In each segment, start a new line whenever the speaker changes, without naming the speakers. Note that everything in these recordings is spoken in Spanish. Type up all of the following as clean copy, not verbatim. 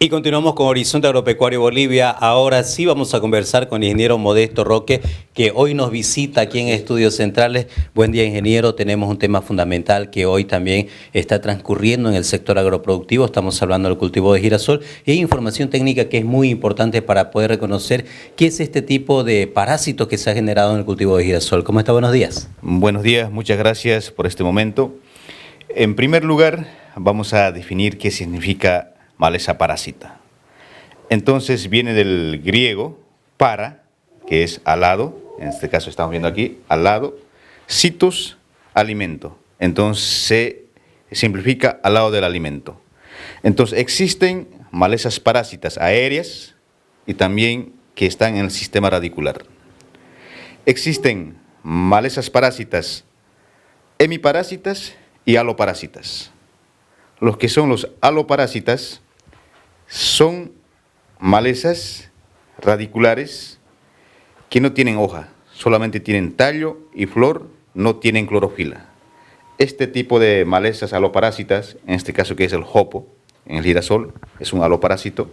Y continuamos con Horizonte Agropecuario Bolivia. Ahora sí vamos a conversar con el ingeniero Modesto Roque, que hoy nos visita aquí en Estudios Centrales. Buen día, ingeniero. Tenemos un tema fundamental que hoy también está transcurriendo en el sector agroproductivo. Estamos hablando del cultivo de girasol y hay información técnica que es muy importante para poder reconocer qué es este tipo de parásitos que se ha generado en el cultivo de girasol. ¿Cómo está? Buenos días.
Buenos días, muchas gracias por este momento. En primer lugar, vamos a definir qué significa maleza parásita. Entonces viene del griego para, que es al lado, en este caso estamos viendo aquí, al lado, citos, alimento. Entonces se simplifica al lado del alimento. Entonces existen malezas parásitas aéreas y también que están en el sistema radicular. Existen malezas parásitas hemiparásitas y aloparásitas. Los que son los aloparásitas son malezas radiculares que no tienen hoja, solamente tienen tallo y flor, no tienen clorofila. Este tipo de malezas aloparásitas, en este caso que es el jopo, en el girasol, es un aloparásito,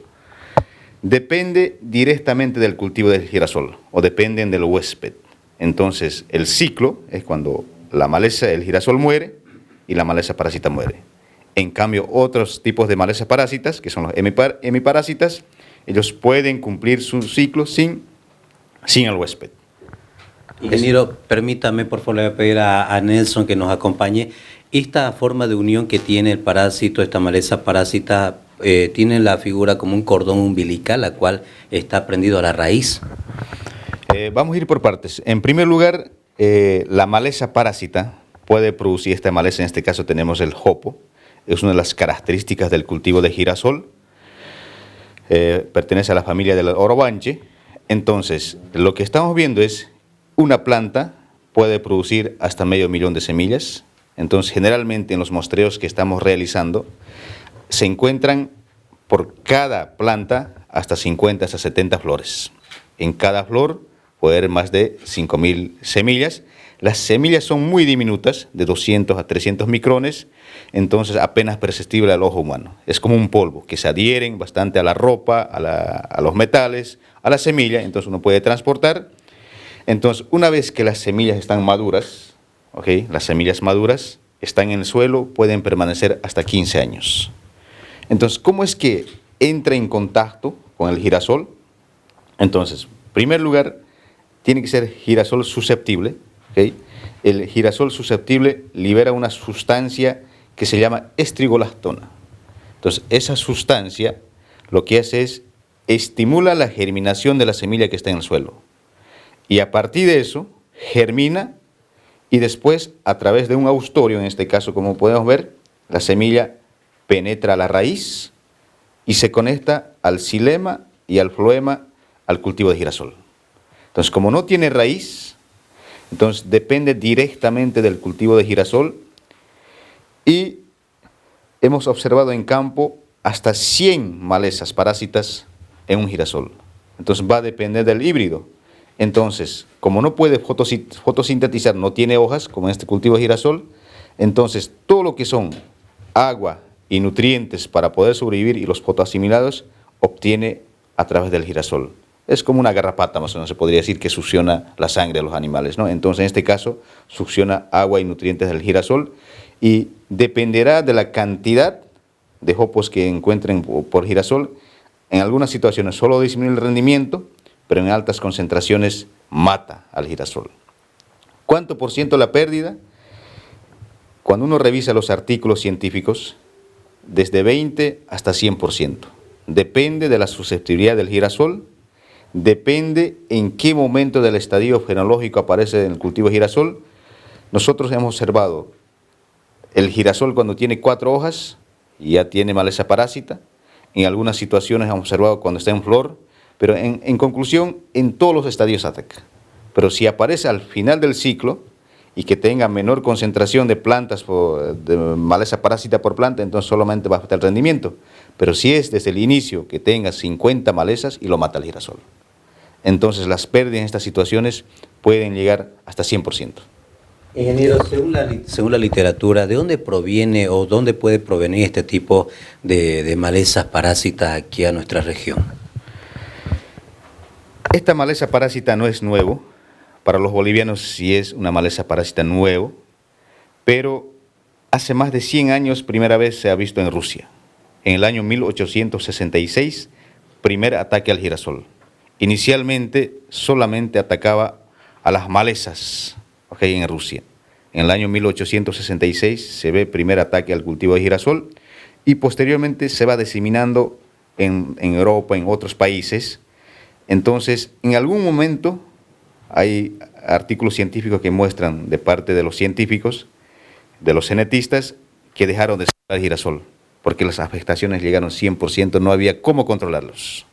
depende directamente del cultivo del girasol o dependen del huésped. Entonces el ciclo es cuando la maleza, el girasol muere y la maleza parásita muere. En cambio, otros tipos de malezas parásitas, que son los hemiparásitas, ellos pueden cumplir su ciclo sin el huésped.
Ingeniero, permítame, por favor, le voy a pedir a Nelson que nos acompañe. Esta forma de unión que tiene el parásito, esta maleza parásita, tiene la figura como un cordón umbilical, la cual está prendido a la raíz.
Vamos a ir por partes. En primer lugar, la maleza parásita puede producir esta maleza, en este caso tenemos el jopo. Es una de las características del cultivo de girasol, pertenece a la familia del orobanche. Entonces, lo que estamos viendo es una planta puede producir hasta 500.000 de semillas. Entonces, generalmente en los muestreos que estamos realizando, se encuentran por cada planta hasta 50 hasta 70 flores. En cada flor puede haber más de 5.000 semillas. Las semillas son muy diminutas, de 200 a 300 micrones, entonces apenas perceptible al ojo humano. Es como un polvo, que se adhieren bastante a la ropa, a los metales, a la semilla, entonces uno puede transportar. Entonces, una vez que las semillas están maduras, las semillas maduras están en el suelo, pueden permanecer hasta 15 años. Entonces, ¿cómo es que entra en contacto con el girasol? Entonces, en primer lugar, tiene que ser girasol susceptible. El girasol susceptible libera una sustancia que se llama estrigolactona. Entonces, esa sustancia lo que hace es estimula la germinación de la semilla que está en el suelo. Y a partir de eso, germina y después, a través de un austorio, en este caso, como podemos ver, la semilla penetra la raíz y se conecta al xilema y al floema al cultivo de girasol. Entonces, como no tiene raíz, entonces depende directamente del cultivo de girasol y hemos observado en campo hasta 100 malezas parásitas en un girasol. Entonces va a depender del híbrido. Entonces, como no puede fotosintetizar, no tiene hojas, como en este cultivo de girasol, entonces todo lo que son agua y nutrientes para poder sobrevivir y los fotoasimilados obtiene a través del girasol. Es como una garrapata, más o menos se podría decir, que succiona la sangre de los animales, ¿no? Entonces, en este caso, succiona agua y nutrientes del girasol y dependerá de la cantidad de jopos que encuentren por girasol. En algunas situaciones solo disminuye el rendimiento, pero en altas concentraciones mata al girasol. ¿Cuánto por ciento la pérdida? Cuando uno revisa los artículos científicos, desde 20 hasta 100%. Depende de la susceptibilidad del girasol. Depende en qué momento del estadio fenológico aparece en el cultivo de girasol. Nosotros hemos observado el girasol cuando tiene 4 hojas, ya tiene maleza parásita. En algunas situaciones hemos observado cuando está en flor, pero en conclusión, en todos los estadios ataca. Pero si aparece al final del ciclo y que tenga menor concentración de plantas, de maleza parásita por planta, entonces solamente va a afectar el rendimiento. Pero si es desde el inicio que tenga 50 malezas y lo mata el girasol. Entonces las pérdidas en estas situaciones pueden llegar hasta 100%.
Ingeniero, según la literatura, ¿de dónde proviene o dónde puede provenir este tipo de malezas parásitas aquí a nuestra región?
Esta maleza parásita no es nuevo. Para los bolivianos sí es una maleza parásita nuevo, pero hace más de 100 años primera vez se ha visto en Rusia. En el año 1866, primer ataque al girasol. Inicialmente solamente atacaba a las malezas, okay, en Rusia. En el año 1866 se ve primer ataque al cultivo de girasol y posteriormente se va diseminando en Europa, en otros países. Entonces, en algún momento hay artículos científicos que muestran de parte de los científicos, de los genetistas, que dejaron de sembrar girasol, porque las afectaciones llegaron 100%, no había cómo controlarlos.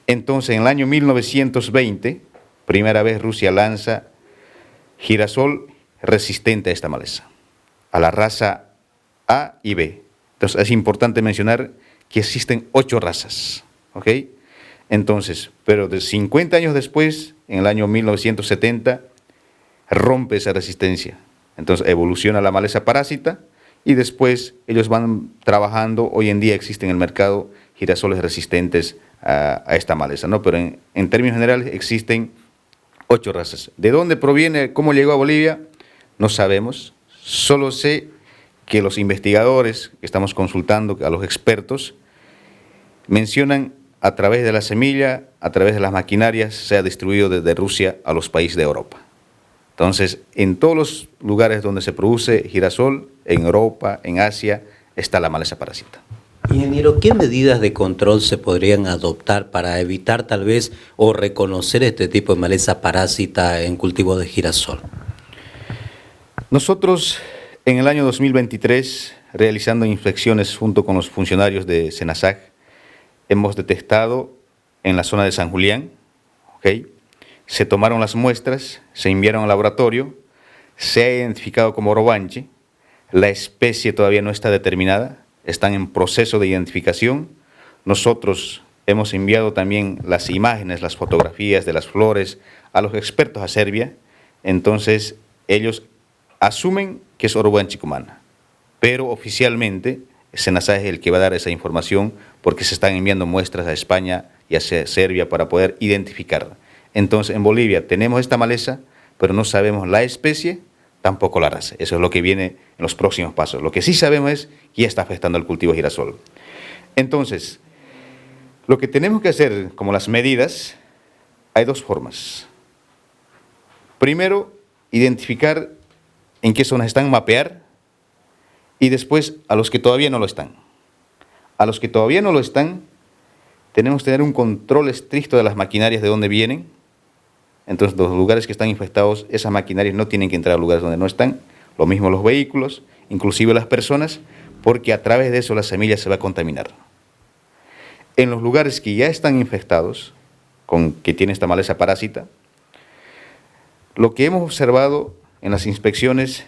Entonces, en el año 1920, primera vez Rusia lanza girasol resistente a esta maleza, a la raza A y B. Entonces, es importante mencionar que existen 8 razas, ¿ok? Entonces, pero de 50 años después, en el año 1970, rompe esa resistencia. Entonces, evoluciona la maleza parásita y después ellos van trabajando. Hoy en día existen en el mercado girasoles resistentes a esta maleza, ¿no? Pero en términos generales existen 8 razas. ¿De dónde proviene, cómo llegó a Bolivia? No sabemos. Solo sé que los investigadores que estamos consultando, a los expertos, mencionan a través de la semilla, a través de las maquinarias, se ha distribuido desde Rusia a los países de Europa. Entonces, en todos los lugares donde se produce girasol, en Europa, en Asia, está la maleza parásita.
Ingeniero, ¿qué medidas de control se podrían adoptar para evitar tal vez o reconocer este tipo de maleza parásita en cultivo de girasol?
Nosotros, en el año 2023, realizando inspecciones junto con los funcionarios de SENASAC, hemos detectado en la zona de San Julián, ¿okay? Se tomaron las muestras, se enviaron al laboratorio, se ha identificado como orobanche, la especie todavía no está determinada, están en proceso de identificación. Nosotros hemos enviado también las imágenes, las fotografías de las flores a los expertos a Serbia, entonces ellos asumen que es orobanche cumana, pero oficialmente SENASAC es el que va a dar esa información porque se están enviando muestras a España y a Serbia para poder identificarla. Entonces, en Bolivia tenemos esta maleza, pero no sabemos la especie, tampoco la raza. Eso es lo que viene en los próximos pasos. Lo que sí sabemos es que ya está afectando al cultivo de girasol. Entonces, lo que tenemos que hacer como las medidas, hay 2 formas. Primero, identificar en qué zonas están, mapear, y después a los que todavía no lo están. A los que todavía no lo están, tenemos que tener un control estricto de las maquinarias de dónde vienen. Entonces, los lugares que están infectados, esas maquinarias no tienen que entrar a lugares donde no están. Lo mismo los vehículos, inclusive las personas, porque a través de eso la semilla se va a contaminar. En los lugares que ya están infectados, que tiene esta maleza parásita, lo que hemos observado en las inspecciones,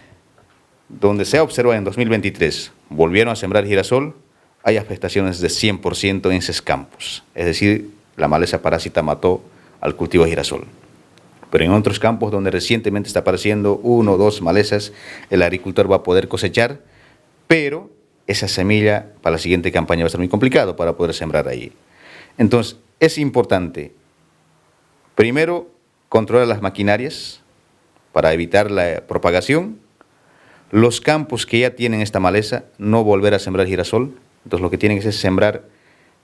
donde se ha observado en 2023, volvieron a sembrar girasol, hay afectaciones de 100% en esos campos. Es decir, la maleza parásita mató al cultivo de girasol. Pero en otros campos donde recientemente está apareciendo 1 o 2 malezas, el agricultor va a poder cosechar, pero esa semilla para la siguiente campaña va a ser muy complicado para poder sembrar ahí. Entonces, es importante, primero, controlar las maquinarias para evitar la propagación. Los campos que ya tienen esta maleza, no volver a sembrar girasol. Entonces, lo que tienen que hacer es sembrar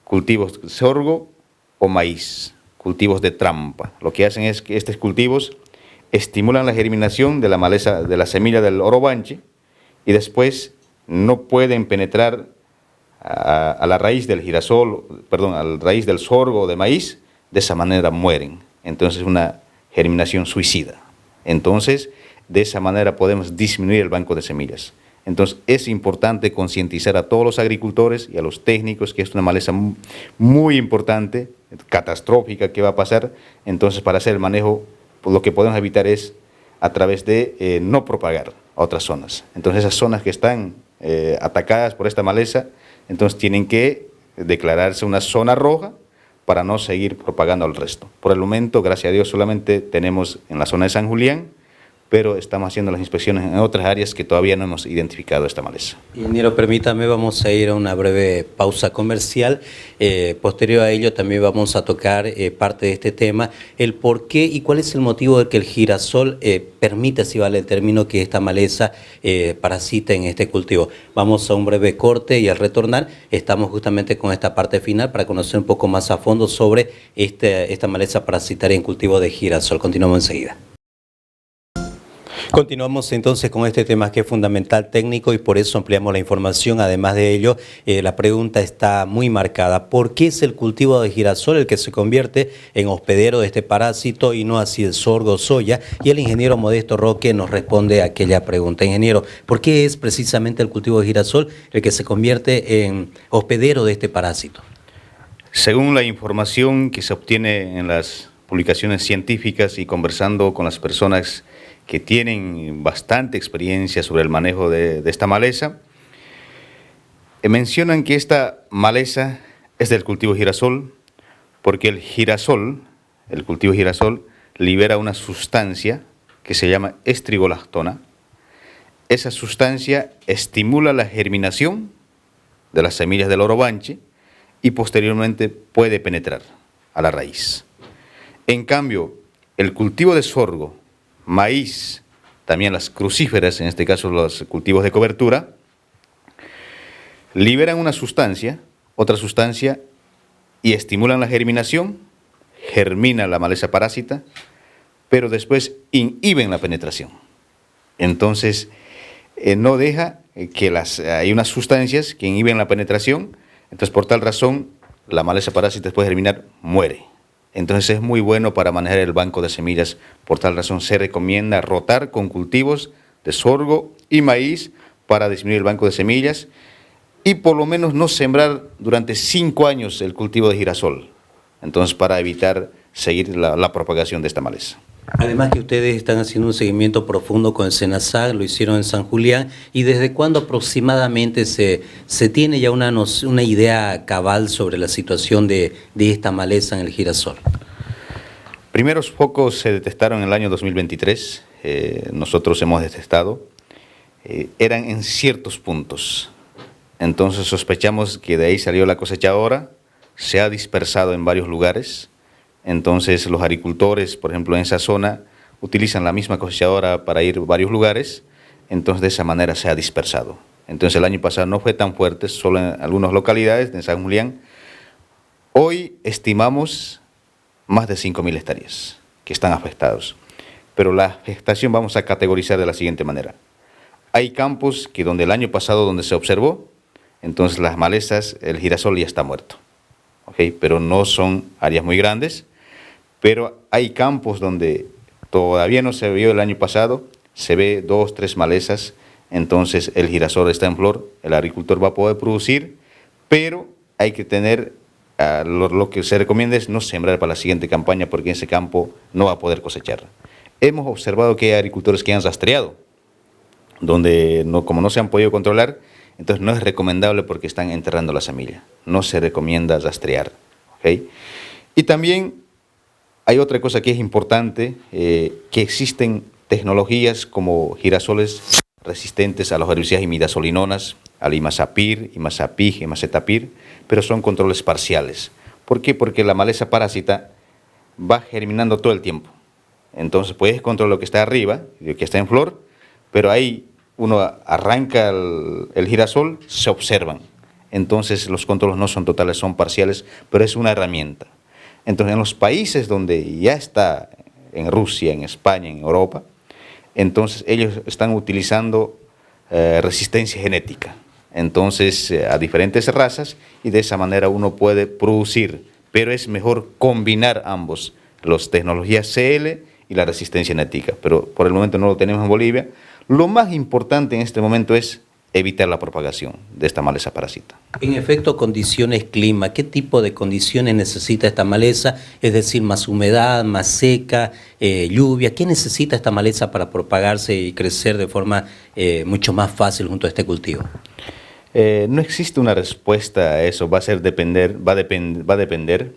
cultivos de sorgo o maíz, cultivos de trampa. Lo que hacen es que estos cultivos estimulan la germinación de la maleza, de la semilla del orobanche, y después no pueden penetrar a la raíz del girasol, perdón, a la raíz del sorgo o de maíz. De esa manera mueren. Entonces, es una germinación suicida. Entonces, de esa manera podemos disminuir el banco de semillas. Entonces, es importante concientizar a todos los agricultores y a los técnicos que es una maleza muy importante, catastrófica, que va a pasar. Entonces, para hacer el manejo, pues, lo que podemos evitar es a través de no propagar a otras zonas. Entonces, esas zonas que están atacadas por esta maleza, entonces tienen que declararse una zona roja para no seguir propagando al resto. Por el momento, gracias a Dios, solamente tenemos en la zona de San Julián pero estamos haciendo las inspecciones en otras áreas que todavía no hemos identificado esta maleza.
Ingeniero, permítame, vamos a ir a una breve pausa comercial. Posterior a ello también vamos a tocar parte de este tema, el por qué y cuál es el motivo de que el girasol permite, si vale el término, que esta maleza parasite en este cultivo. Vamos a un breve corte y al retornar estamos justamente con esta parte final para conocer un poco más a fondo sobre esta maleza parasitaria en cultivo de girasol. Continuamos enseguida. Continuamos entonces con este tema que es fundamental técnico y por eso ampliamos la información. Además de ello, la pregunta está muy marcada. ¿Por qué es el cultivo de girasol el que se convierte en hospedero de este parásito y no así el sorgo o soya? Y el ingeniero Modesto Roque nos responde a aquella pregunta. Ingeniero, ¿por qué es precisamente el cultivo de girasol el que se convierte en hospedero de este parásito?
Según la información que se obtiene en las publicaciones científicas y conversando con las personas que tienen bastante experiencia sobre el manejo de esta maleza, mencionan que esta maleza es del cultivo girasol porque el cultivo girasol, libera una sustancia que se llama estrigolactona. Esa sustancia estimula la germinación de las semillas del orobanche y posteriormente puede penetrar a la raíz. En cambio, el cultivo de sorgo, maíz, también las crucíferas, en este caso los cultivos de cobertura, liberan una sustancia, otra sustancia, y estimulan la germinación, germina la maleza parásita, pero después inhiben la penetración. Entonces, no deja que hay unas sustancias que inhiben la penetración, entonces por tal razón la maleza parásita después de germinar muere. Entonces es muy bueno para manejar el banco de semillas, por tal razón se recomienda rotar con cultivos de sorgo y maíz para disminuir el banco de semillas y por lo menos no sembrar durante 5 años el cultivo de girasol, entonces para evitar seguir la propagación de esta maleza.
Además que ustedes están haciendo un seguimiento profundo con el SENASAC, lo hicieron en San Julián, ¿y desde cuándo aproximadamente se tiene ya una idea cabal sobre la situación de esta maleza en el girasol?
Primeros focos se detectaron en el año 2023, nosotros hemos detectado, eran en ciertos puntos, entonces sospechamos que de ahí salió la cosechadora, se ha dispersado en varios lugares. Entonces los agricultores, por ejemplo, en esa zona, utilizan la misma cosechadora para ir a varios lugares, entonces de esa manera se ha dispersado. Entonces el año pasado no fue tan fuerte, solo en algunas localidades de San Julián. Hoy estimamos más de 5.000 hectáreas que están afectados, pero la afectación vamos a categorizar de la siguiente manera. Hay campos que donde el año pasado donde se observó, entonces las malezas, el girasol ya está muerto, ¿okay? Pero no son áreas muy grandes. Pero hay campos donde todavía no se vio el año pasado, se ve 2, 3 malezas, entonces el girasol está en flor, el agricultor va a poder producir, pero hay que tener, lo que se recomienda es no sembrar para la siguiente campaña porque en ese campo no va a poder cosechar. Hemos observado que hay agricultores que han rastreado, donde como no se han podido controlar, entonces no es recomendable porque están enterrando la semilla, no se recomienda rastrear, ¿okay? Y también hay otra cosa que es importante, que existen tecnologías como girasoles resistentes a los herbicidas imidazolinonas, al imazapir, imazapig, imazetapir, pero son controles parciales. ¿Por qué? Porque la maleza parásita va germinando todo el tiempo. Entonces puedes controlar lo que está arriba, lo que está en flor, pero ahí uno arranca el girasol, se observan. Entonces los controles no son totales, son parciales, pero es una herramienta. Entonces, en los países donde ya está, en Rusia, en España, en Europa, entonces ellos están utilizando resistencia genética, entonces a diferentes razas, y de esa manera uno puede producir, pero es mejor combinar ambos, las tecnologías CL y la resistencia genética, pero por el momento no lo tenemos en Bolivia. Lo más importante en este momento es evitar la propagación de esta maleza parásita.
En efecto, condiciones clima, ¿qué tipo de condiciones necesita esta maleza? Es decir, más humedad, más seca, lluvia. ¿Qué necesita esta maleza para propagarse y crecer de forma mucho más fácil junto a este cultivo?
No existe una respuesta a eso, va a depender.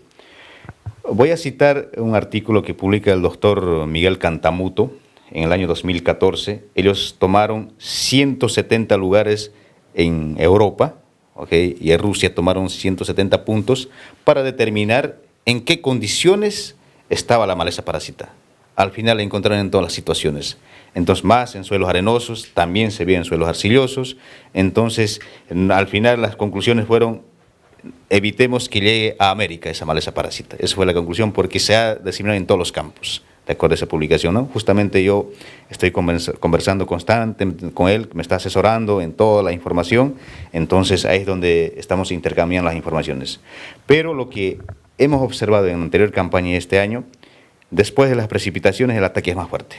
Voy a citar un artículo que publica el doctor Miguel Cantamuto en el año 2014, ellos tomaron 170 lugares en Europa, ¿okay? Y en Rusia tomaron 170 puntos para determinar en qué condiciones estaba la maleza parásita. Al final la encontraron en todas las situaciones. Entonces, más en suelos arenosos, también se ve en suelos arcillosos. Entonces, al final las conclusiones fueron: evitemos que llegue a América esa maleza parásita. Esa fue la conclusión, porque se ha diseminado en todos los campos, de acuerdo a esa publicación, ¿no? Justamente yo estoy conversando constantemente con él, me está asesorando en toda la información, entonces ahí es donde estamos intercambiando las informaciones. Pero lo que hemos observado en la anterior campaña y este año, después de las precipitaciones el ataque es más fuerte.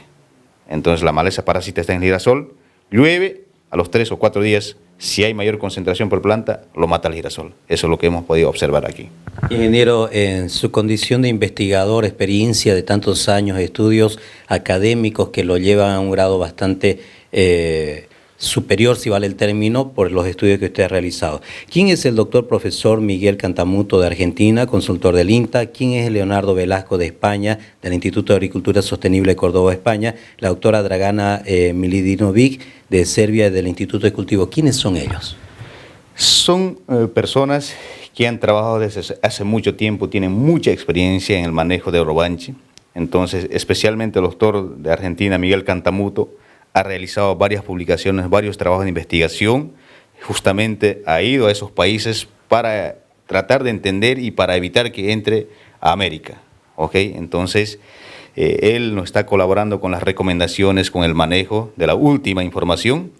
Entonces la maleza parásita está en el girasol, llueve, a los 3 o 4 días, si hay mayor concentración por planta, lo mata el girasol. Eso es lo que hemos podido observar aquí.
Ingeniero, en su condición de investigador, experiencia de tantos años, estudios académicos que lo llevan a un grado bastante superior, si vale el término, por los estudios que usted ha realizado. ¿Quién es el doctor profesor Miguel Cantamuto de Argentina, consultor del INTA? ¿Quién es Leonardo Velasco de España, del Instituto de Agricultura Sostenible Córdoba, España? La doctora Dragana Milidinovic de Serbia, del Instituto de Cultivo. ¿Quiénes son ellos?
Son personas que han trabajado desde hace mucho tiempo, tienen mucha experiencia en el manejo de Orobanche. Entonces, especialmente el doctor de Argentina, Miguel Cantamuto, ha realizado varias publicaciones, varios trabajos de investigación, justamente ha ido a esos países para tratar de entender y para evitar que entre a América, ¿ok? Entonces, él nos está colaborando con las recomendaciones, con el manejo de la última información.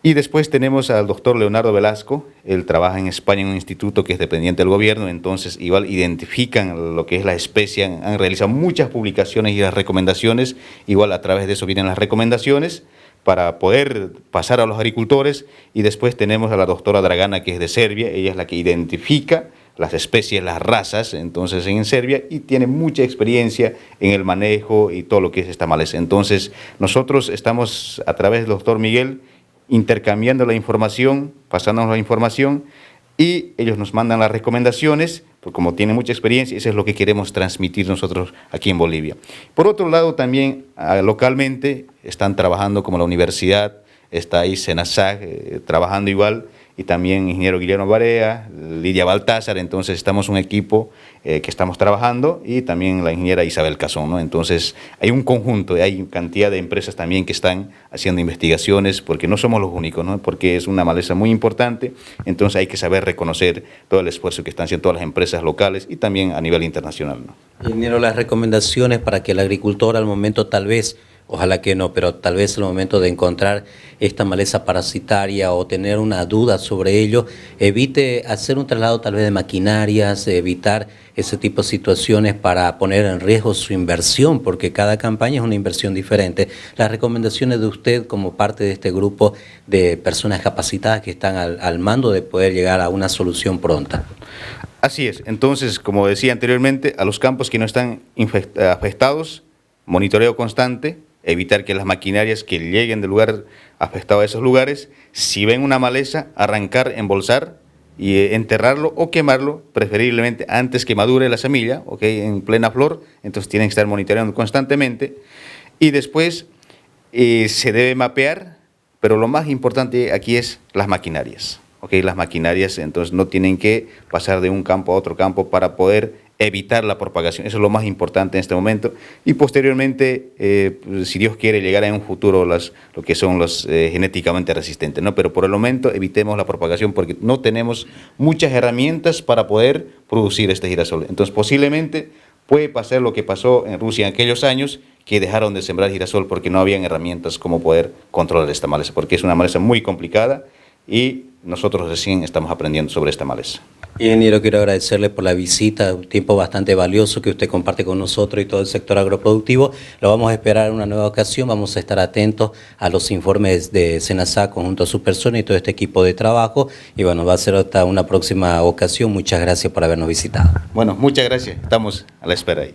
Y después tenemos al doctor Leonardo Velasco, él trabaja en España en un instituto que es dependiente del gobierno, entonces igual identifican lo que es la especie, han realizado muchas publicaciones y las recomendaciones, igual a través de eso vienen las recomendaciones para poder pasar a los agricultores. Y después tenemos a la doctora Dragana, que es de Serbia, ella es la que identifica las especies, las razas, entonces en Serbia, y tiene mucha experiencia en el manejo y todo lo que es esta maleza. Entonces nosotros estamos a través del doctor Miguel intercambiando la información, pasándonos la información, y ellos nos mandan las recomendaciones, porque como tienen mucha experiencia, eso es lo que queremos transmitir nosotros aquí en Bolivia. Por otro lado, también localmente están trabajando, como la universidad, está ahí Senasag trabajando igual, y también ingeniero Guillermo Barea, Lidia Baltázar. Entonces estamos un equipo que estamos trabajando, y también la ingeniera Isabel Cazón, ¿no? Entonces hay un conjunto, hay cantidad de empresas también que están haciendo investigaciones, porque no somos los únicos, ¿no? Porque es una maleza muy importante, entonces hay que saber reconocer todo el esfuerzo que están haciendo todas las empresas locales y también a nivel internacional, ¿no?
Ingeniero, las recomendaciones para que el agricultor al momento tal vez, ojalá que no, pero tal vez al momento de encontrar esta maleza parasitaria o tener una duda sobre ello, evite hacer un traslado tal vez de maquinarias, evitar ese tipo de situaciones para poner en riesgo su inversión, porque cada campaña es una inversión diferente. Las recomendaciones de usted como parte de este grupo de personas capacitadas que están al mando de poder llegar a una solución pronta.
Así es. Entonces, como decía anteriormente, a los campos que no están afectados, monitoreo constante, evitar que las maquinarias que lleguen del lugar afectado a esos lugares, si ven una maleza, arrancar, embolsar y enterrarlo o quemarlo, preferiblemente antes que madure la semilla, ¿okay? En plena flor. Entonces tienen que estar monitoreando constantemente. Y después se debe mapear, pero lo más importante aquí es las maquinarias. ¿Okay? Las maquinarias entonces no tienen que pasar de un campo a otro campo para poder evitar la propagación. Eso es lo más importante en este momento. Y posteriormente, si Dios quiere, llegar en un futuro lo que son los genéticamente resistentes, ¿no? Pero por el momento evitemos la propagación, porque no tenemos muchas herramientas para poder producir este girasol. Entonces posiblemente puede pasar lo que pasó en Rusia en aquellos años, que dejaron de sembrar girasol porque no habían herramientas como poder controlar esta maleza, porque es una maleza muy complicada y nosotros recién estamos aprendiendo sobre esta maleza.
Ingeniero, quiero agradecerle por la visita, un tiempo bastante valioso que usted comparte con nosotros y todo el sector agroproductivo. Lo vamos a esperar en una nueva ocasión, vamos a estar atentos a los informes de Senasag conjunto a su persona y todo este equipo de trabajo. Y bueno, va a ser hasta una próxima ocasión. Muchas gracias por habernos visitado.
Bueno, muchas gracias, estamos a la espera ahí.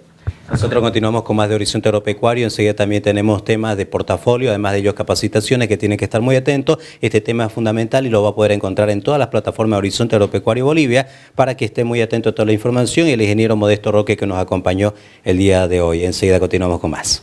Nosotros continuamos con más de Horizonte Agropecuario. Enseguida también tenemos temas de portafolio, además de ellos capacitaciones que tienen que estar muy atentos. Este tema es fundamental y lo va a poder encontrar en todas las plataformas de Horizonte Agropecuario Bolivia, para que esté muy atento a toda la información, y el ingeniero Modesto Roque, que nos acompañó el día de hoy. Enseguida continuamos con más.